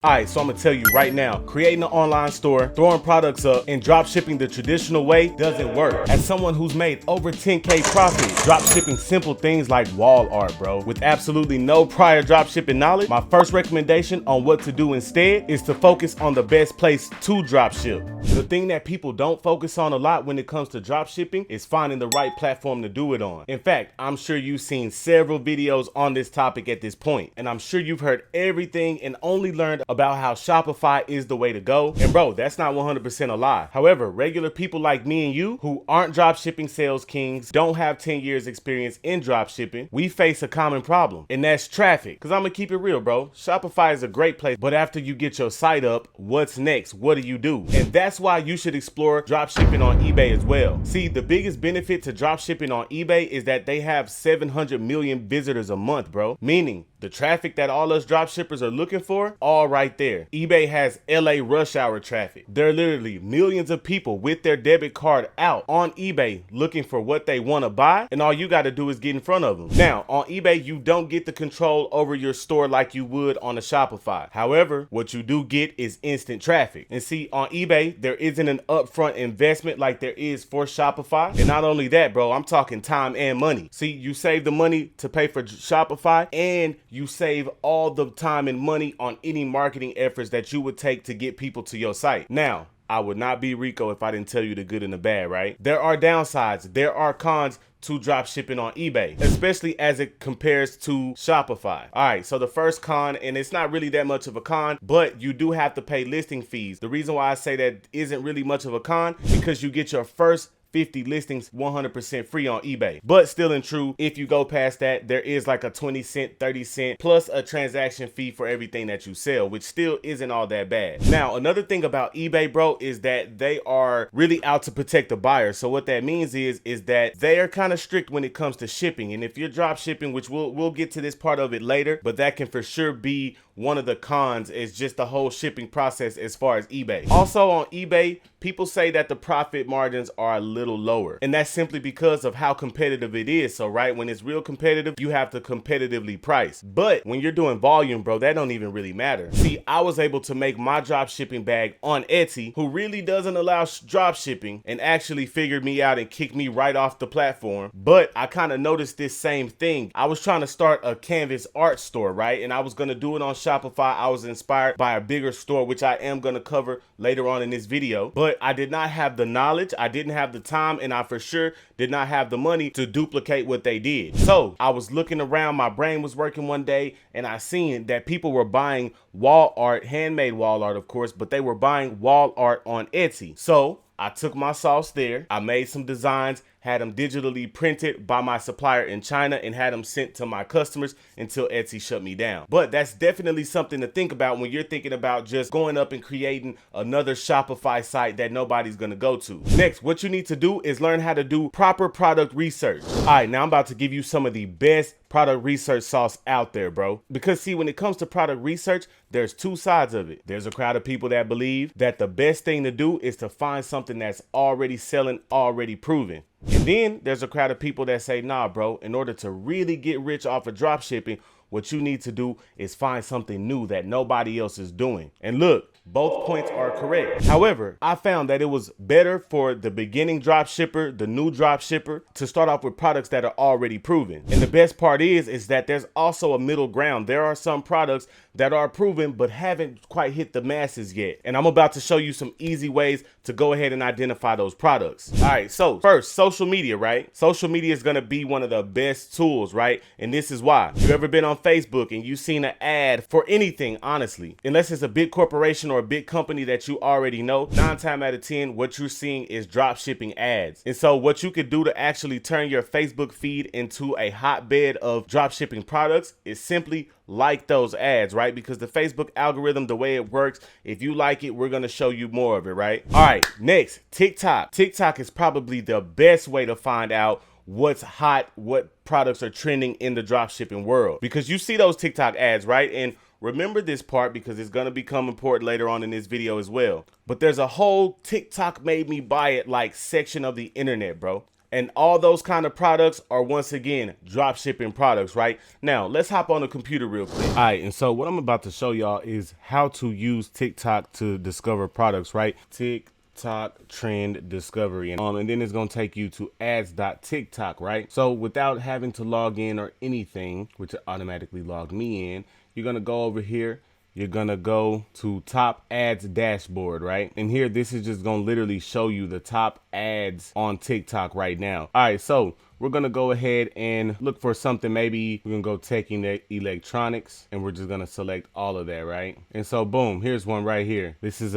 Alright, so I'm gonna tell you right now, creating an online store, throwing products up, and drop shipping the traditional way doesn't work. As someone who's made over 10K profit, drop shipping simple things like wall art, bro, with absolutely no prior drop shipping knowledge, my first recommendation on what to do instead is to focus on the best place to drop ship. The thing that people don't focus on a lot when it comes to drop shipping is finding the right platform to do it on. In fact, I'm sure you've seen several videos on this topic at this point, and I'm sure you've heard everything and only learned about how Shopify is the way to go. And bro, that's not 100% a lie. However, regular people like me and you who aren't drop shipping sales kings, don't have 10 years experience in drop shipping, we face a common problem, and that's traffic. Cause I'm gonna keep it real, bro. Shopify is a great place, but after you get your site up, what's next? What do you do? And that's why you should explore drop shipping on eBay as well. See, the biggest benefit to drop shipping on eBay is that they have 700 million visitors a month, bro. Meaning the traffic that all us drop shippers are looking for, all right there. eBay has LA rush hour traffic. There are literally millions of people with their debit card out on eBay looking for what they want to buy, and all you got to do is get in front of them. Now, on eBay, you don't get the control over your store like you would on a Shopify. However, what you do get is instant traffic. And see, on eBay, there isn't an upfront investment like there is for Shopify. And not only that, bro, I'm talking time and money. See, you save the money to pay for Shopify, and you save all the time and money on any marketing efforts that you would take to get people to your site. Now, I would not be Rico if I didn't tell you the good and the bad, right? There are downsides, there are cons to drop shipping on eBay, especially as it compares to Shopify. All right, so the first con, and it's not really that much of a con, but you do have to pay listing fees. The reason why I say that isn't really much of a con, because you get your first 50 listings 100% free on eBay. But still in true, if you go past that, there is like a 20 cent, 30 cent plus a transaction fee for everything that you sell, which still isn't all that bad. Now, another thing about eBay, bro, is that they are really out to protect the buyer. So what that means is that they are kind of strict when it comes to shipping. And if you're drop shipping, which we'll get to this part of it later, but that can for sure be one of the cons, is just the whole shipping process as far as eBay. Also on eBay, people say that the profit margins are a little lower, and that's simply because of how competitive it is. So right, when it's real competitive, you have to competitively price. But when you're doing volume, bro, that don't even really matter. See, I was able to make my drop shipping bag on Etsy, who really doesn't allow drop shipping, and actually figured me out and kicked me right off the platform. But I kind of noticed this same thing. I was trying to start a canvas art store, right? And I was gonna do it on Shopify. I was inspired by a bigger store, which I am gonna cover later on in this video. But I did not have the knowledge, I didn't have the time, and I for sure did not have the money to duplicate what they did. So I was looking around, my brain was working one day, and I seen that people were buying wall art, handmade wall art, of course, but they were buying wall art on Etsy. So I took my sauce there, I made some designs, had them digitally printed by my supplier in China, and had them sent to my customers until Etsy shut me down. But that's definitely something to think about when you're thinking about just going up and creating another Shopify site that nobody's gonna go to. Next, what you need to do is learn how to do proper product research. All right, now I'm about to give you some of the best product research sauce out there, bro. Because see, when it comes to product research, there's two sides of it. There's a crowd of people that believe that the best thing to do is to find something that's already selling, already proven. And then there's a crowd of people that say, nah, bro, in order to really get rich off of drop shipping, what you need to do is find something new that nobody else is doing. And look, both points are correct. However, I found that it was better for the beginning drop shipper, the new drop shipper, to start off with products that are already proven. And the best part is that there's also a middle ground. There are some products that are proven but haven't quite hit the masses yet. And I'm about to show you some easy ways to go ahead and identify those products. All right, so first, social media, right? Social media is gonna be one of the best tools, right? And this is why. You ever been on Facebook and you've seen an ad for anything, honestly, unless it's a big corporation or a big company that you already know, 9 times out of 10, what you're seeing is drop shipping ads. And so what you could do to actually turn your Facebook feed into a hotbed of drop shipping products is simply like those ads, right? Because the Facebook algorithm, the way it works, if you like it, we're going to show you more of it, right? All right, next, TikTok. TikTok is probably the best way to find out what's hot, what products are trending in the drop shipping world, because you see those TikTok ads, right? And remember this part because it's going to become important later on in this video as well. But there's a whole TikTok made me buy it like section of the internet, bro. And all those kind of products are, once again, drop shipping products, right? Now, let's hop on the computer real quick. All right, and so what I'm about to show y'all is how to use TikTok to discover products, right? TikTok trend discovery, and then it's gonna take you to ads.tiktok, right? So without having to log in or anything, which automatically logged me in, you're gonna go over here. You're gonna go to top ads dashboard, right? And here, this is just gonna literally show you the top ads on TikTok right now. All right, so we're gonna go ahead and look for something. Maybe we're gonna go tech electronics, and we're just gonna select all of that, right? And so boom, here's one right here. This is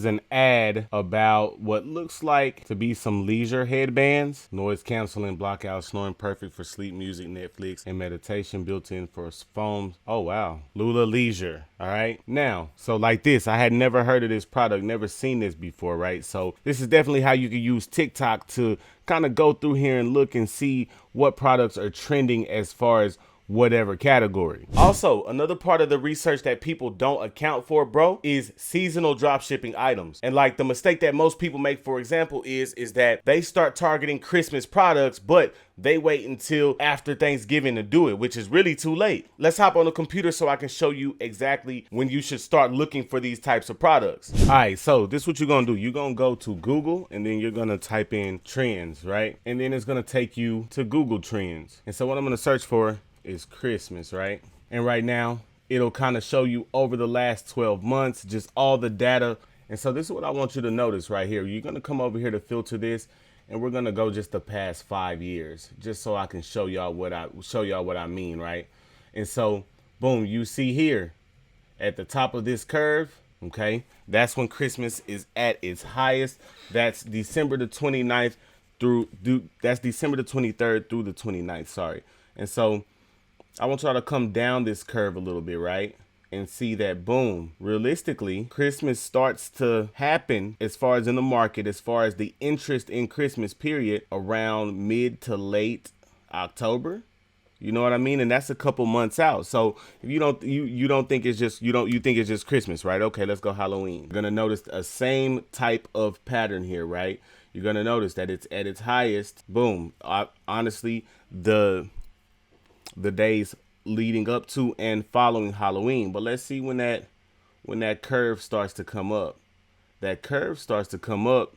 an ad about what looks like to be some leisure headbands, noise canceling, blockout, snoring, perfect for sleep, music, Netflix, and meditation, built in for phones. Oh wow, Lula Leisure. All right, now, so like this, I had never heard of this product, never seen this before, right? So this is definitely how you can use TikTok to kind of go through here and look and see what products are trending as far as whatever category. Also, another part of the research that people don't account for, bro, is seasonal drop shipping items. And like the mistake that most people make, for example, is that they start targeting Christmas products, but they wait until after Thanksgiving to do it, which is really too late. Let's hop on the computer so I can show you exactly when you should start looking for these types of products. All right, so this is what you're gonna do. You're gonna go to Google, and then you're gonna type in trends, right? And then it's gonna take you to Google Trends. And so what I'm gonna search for is Christmas, right? And right now, it'll kind of show you over the last 12 months, just all the data. And so this is what I want you to notice right here. You're gonna come over here to filter this, and we're gonna go just the past 5 years, just so I can show y'all what I mean, right? And so, boom, you see here at the top of this curve, okay, that's when Christmas is at its highest. That's December the 29th that's December the 23rd through the 29th, sorry. And so I want y'all to come down this curve a little bit, right? And see that, boom, realistically, Christmas starts to happen as far as in the market, as far as the interest in Christmas period, around mid to late October. You know what I mean? And that's a couple months out. So if you don't think it's just, you think it's just Christmas, right? Okay, let's go Halloween. You're gonna notice a same type of pattern here, right? You're gonna notice that it's at its highest. Boom. Honestly, the days leading up to and following Halloween. But let's see when that curve starts to come up. That curve starts to come up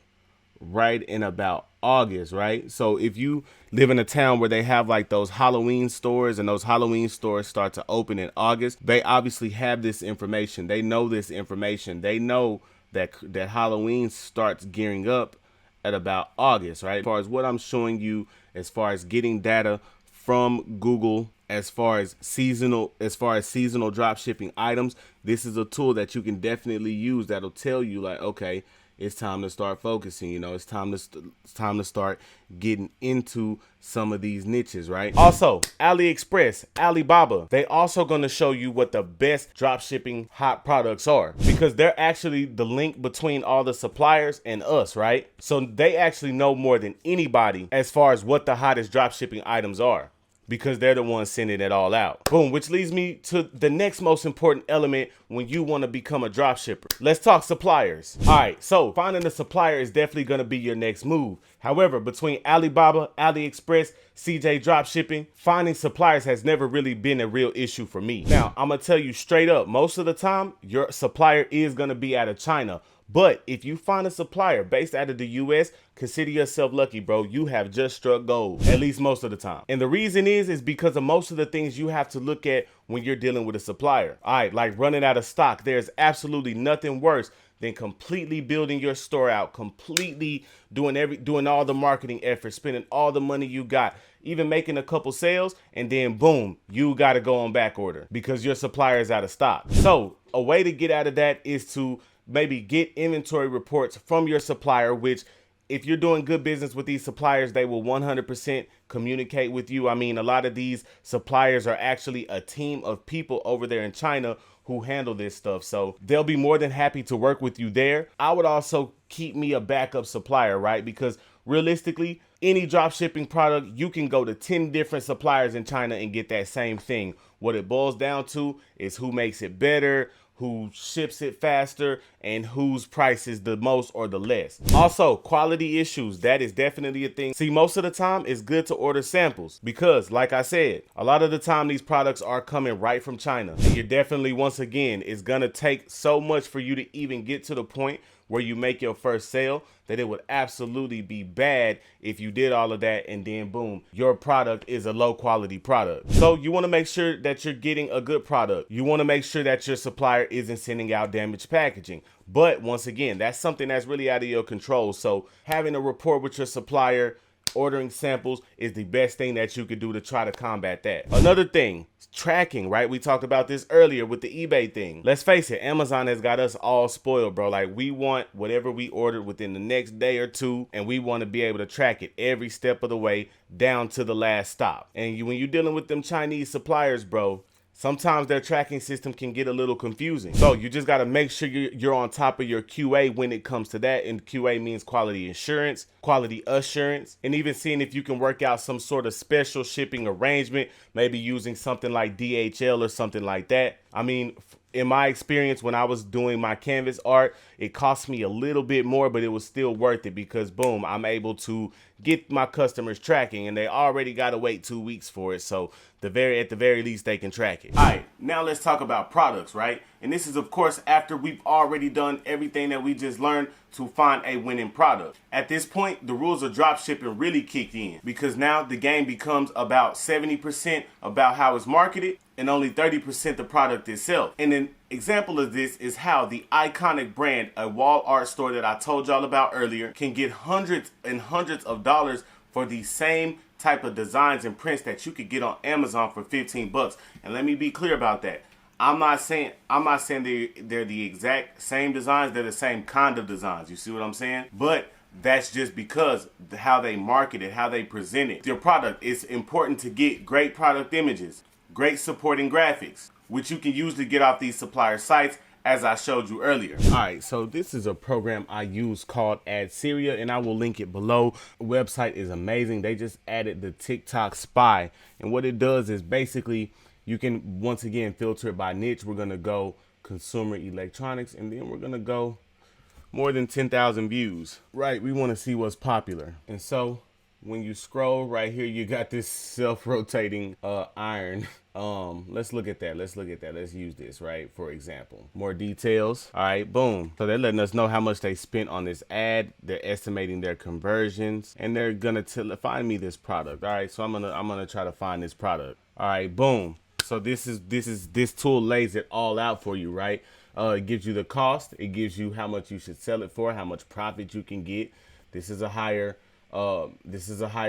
right in about August, right? So if you live in a town where they have like those Halloween stores, and those Halloween stores start to open in August, they obviously have this information. They know this information. They know that Halloween starts gearing up at about August, right? As far as what I'm showing you, as far as getting data from Google, as far as seasonal drop shipping items, this is a tool that you can definitely use that'll tell you like, okay, it's time to start focusing. You know, it's time to start getting into some of these niches, right? Also, AliExpress, Alibaba, they also going to show you what the best drop shipping hot products are, because they're actually the link between all the suppliers and us, right? So they actually know more than anybody as far as what the hottest drop shipping items are, because they're the ones sending it all out. Boom, which leads me to the next most important element when you want to become a drop shipper. Let's talk suppliers. All right, so finding a supplier is definitely going to be your next move. However, between Alibaba, AliExpress, CJ Dropshipping, finding suppliers has never really been a real issue for me. Now, I'm going to tell you straight up, most of the time, your supplier is going to be out of China. But if you find a supplier based out of the US, consider yourself lucky, bro. You have just struck gold, at least most of the time. And the reason is because of most of the things you have to look at when you're dealing with a supplier. All right, like running out of stock. There's absolutely nothing worse than completely building your store out, completely doing all the marketing efforts, spending all the money you got, even making a couple sales, and then boom, you got to go on back order because your supplier is out of stock. So a way to get out of that is to maybe get inventory reports from your supplier, which if you're doing good business with these suppliers, they will 100% communicate with you. I mean, a lot of these suppliers are actually a team of people over there in China who handle this stuff. So they'll be more than happy to work with you there. I would also keep me a backup supplier, right? Because realistically, any drop shipping product, you can go to 10 different suppliers in China and get that same thing. What it boils down to is who makes it better, who ships it faster, and whose price is the most or the less. Also, quality issues, that is definitely a thing. See, most of the time it's good to order samples because, like I said, a lot of the time these products are coming right from China. And you're definitely, once again, it's gonna take so much for you to even get to the point where you make your first sale that it would absolutely be bad if you did all of that and then boom, your product is a low quality product. So you want to make sure that you're getting a good product. You want to make sure that your supplier isn't sending out damaged packaging. But once again, that's something that's really out of your control. So having a rapport with your supplier, ordering samples is the best thing that you could do to try to combat that. Another thing, tracking, right? We talked about this earlier with the eBay thing. Let's face it, Amazon has got us all spoiled, bro. Like, we want whatever we ordered within the next day or two, and we want to be able to track it every step of the way down to the last stop. And when you're dealing with them Chinese suppliers, bro, sometimes their tracking system can get a little confusing. So you just got to make sure you're on top of your QA when it comes to that. And QA means quality assurance, and even seeing if you can work out some sort of special shipping arrangement, maybe using something like DHL or something like that. I mean, in my experience, when I was doing my canvas art, it cost me a little bit more, but it was still worth it because boom, I'm able to get my customers tracking, and they already got to wait 2 weeks for it. So at the very least, they can track it. All right, now let's talk about products, right? And this is, of course, after we've already done everything that we just learned to find a winning product. At this point, the rules of drop shipping really kicked in because now the game becomes about 70% about how it's marketed and only 30% the product itself. And an example of this is how the iconic brand, a wall art store that I told y'all about earlier, can get hundreds and hundreds of dollars for the same type of designs and prints that you could get on Amazon for 15 bucks. And let me be clear about that. I'm not saying they're the exact same designs. They're the same kind of designs. You see what I'm saying? But that's just because how they market it, how they present it. Your product, it's important to get great product images, great supporting graphics, which you can usually get off these supplier sites, as I showed you earlier. All right, so this is a program I use called AdSeria, and I will link it below. The website is amazing. They just added the TikTok spy, and what it does is basically you can, once again, filter it by niche. We're gonna go consumer electronics, and then we're gonna go more than 10,000 views. Right, we wanna see what's popular. And so when you scroll right here, you got this self-rotating iron. Let's look at that. Let's use this, right? For example, more details. All right, boom. So they're letting us know how much they spent on this ad. They're estimating their conversions, and they're gonna find me this product. All right, so I'm gonna try to find this product. All right, boom. So this tool lays it all out for you, right? It gives you the cost. It gives you how much you should sell it for, how much profit you can get. This is a higher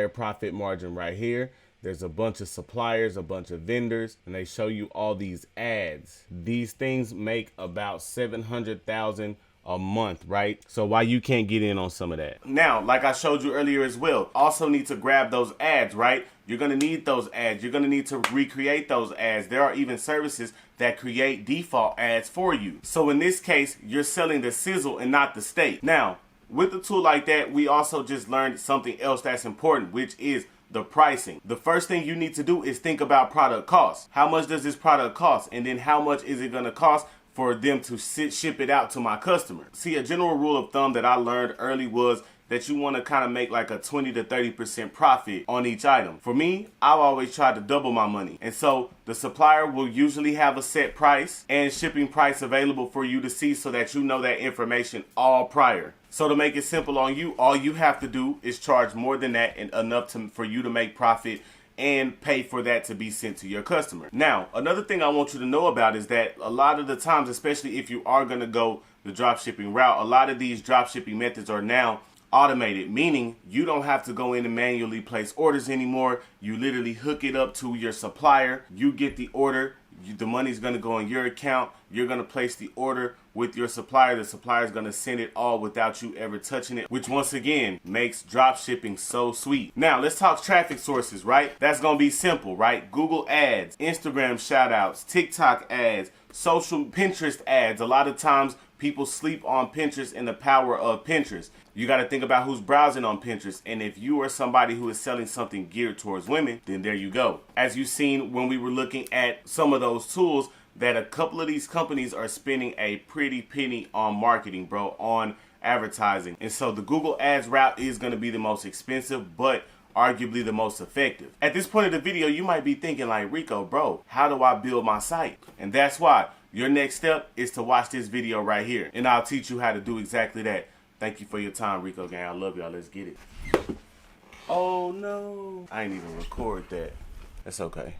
profit margin right here. There's a bunch of suppliers, a bunch of vendors, and they show you all these ads. These things make about 700,000 a month, right? So why you can't get in on some of that? Now, like I showed you earlier as well, also need to grab those ads, right? You're gonna need those ads. You're gonna need to recreate those ads. There are even services that create default ads for you. So in this case, you're selling the sizzle and not the steak. Now, with a tool like that, we also just learned something else that's important, which is the pricing. The first thing you need to do is think about product costs. How much does this product cost? And then how much is it gonna cost for them to ship it out to my customer? See, a general rule of thumb that I learned early was that you want to kind of make like a 20 to 30% profit on each item. For me, I've always tried to double my money. And so the supplier will usually have a set price and shipping price available for you to see so that you know that information all prior. So to make it simple on you, all you have to do is charge more than that and enough for you to make profit and pay for that to be sent to your customer. Now, another thing I want you to know about is that a lot of the times, especially if you are going to go the drop shipping route, a lot of these drop shipping methods are now automated, meaning you don't have to go in and manually place orders anymore. You literally hook it up to your supplier. You get the order. The money's going to go in your account. You're going to place the order with your supplier. The supplier is going to send it all without you ever touching it, which once again makes drop shipping so sweet. Now let's talk traffic sources, right? That's going to be simple, right? Google ads, Instagram shout outs, TikTok ads, social Pinterest ads. A lot of times people sleep on Pinterest and the power of Pinterest. You got to think about who's browsing on Pinterest. And if you are somebody who is selling something geared towards women, then there you go. As you've seen when we were looking at some of those tools, that a couple of these companies are spending a pretty penny on marketing, bro, on advertising. And so the Google Ads route is going to be the most expensive, but arguably the most effective. At this point of the video, you might be thinking like, Rico, bro, how do I build my site? And that's why your next step is to watch this video right here, and I'll teach you how to do exactly that. Thank you for your time, Rico gang. I love y'all. Let's get it. Oh no, I ain't even record that. That's okay.